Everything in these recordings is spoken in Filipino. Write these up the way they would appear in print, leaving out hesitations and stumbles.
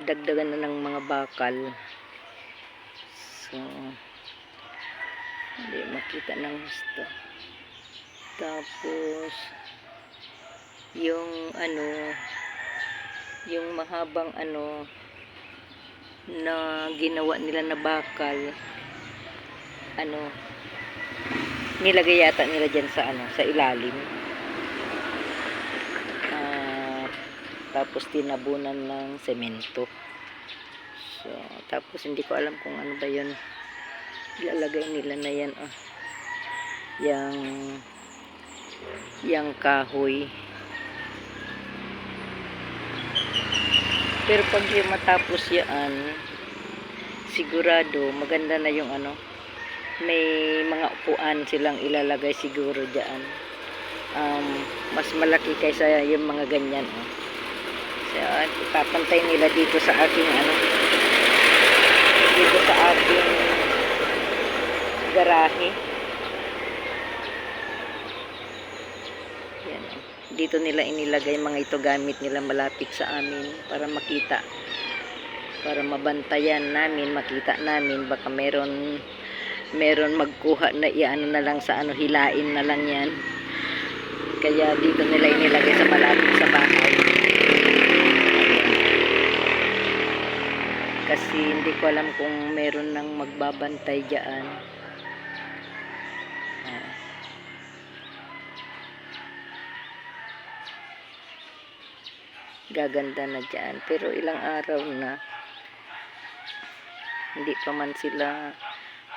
dagdagan na ng mga bakal. So hindi makita ng gusto. Tapos yung yung mahabang na ginawa nila na bakal, nilagay yata nila dyan sa sa ilalim. Tapos tinabunan ng semento. So tapos hindi ko alam kung ano ba yun ilalagay nila na yan, yang kahoy. Pero pag yung matapos yan, sigurado maganda na yung may mga upuan silang ilalagay siguro dyan. Mas malaki kaysa yung mga ganyan. So ipapantay nila dito sa aking dito sa aking garahe. Yan, dito nila inilagay mga ito, gamit nila malapit sa amin para makita, para mabantayan namin, makita namin baka meron magkuha na iano na lang sa hilain na lang yan. Kaya dito nila inilagay sa malapit sa bahay. Kasi hindi ko alam kung meron nang magbabantay diyan. Gaganda na diyan, pero ilang araw na hindi pa man sila.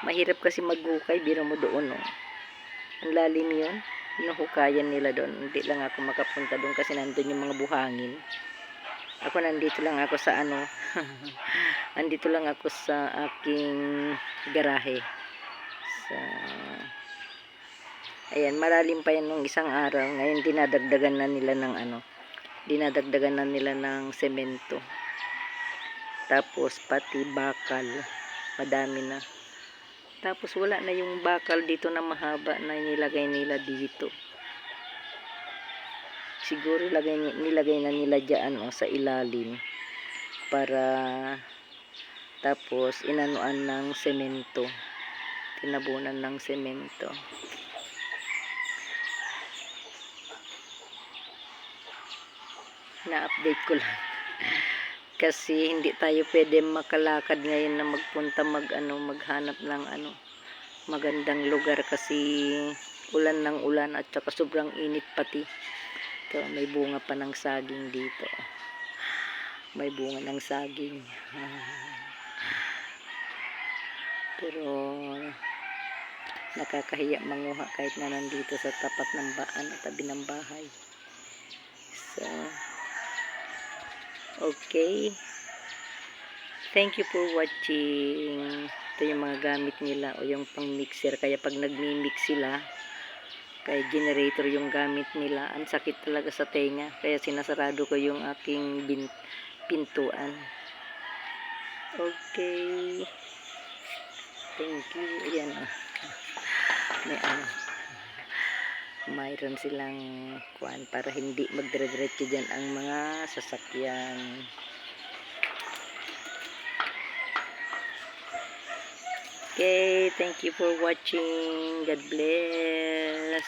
Mahirap kasi maghukay, biro mo doon, ang lalim yun, hinuhukayan nila doon. Hindi lang ako makapunta doon kasi nandun yung mga buhangin. Ako nandito lang ako sa andito lang ako sa aking garahe. So ayan, malalim pa yan nung isang araw. Ngayon dinadagdagan na nila ng dinadagdagan na nila ng semento. Tapos pati bakal, madami na. Tapos wala na yung bakal dito na mahaba na nilagay nila dito. Siguro nilagay na nila dyan sa ilalim para tapos inanuan ng semento, tinabunan ng semento. Na-update ko lang kasi hindi tayo pwede makalakad ngayon na magpunta maghanap ng magandang lugar kasi ulan ng ulan at saka sobrang init pati. Ito, may bunga pa ng saging dito. May bunga ng saging. Pero nakakahiya manguha kahit na nandito sa tapat ng tabi ng bahay. So okay, thank you for watching. Ito yung mga gamit nila o yung pang mixer. Kaya pag nagmi-mix sila, kaya generator yung gamit nila, ang sakit talaga sa tenga. Kaya sinasarado ko yung aking pintuan. Okay, thank you. Ayan, may mayroon silang kuan para hindi magdire-diretso dyan ang mga sasakyan. Okay, thank you for watching. God bless.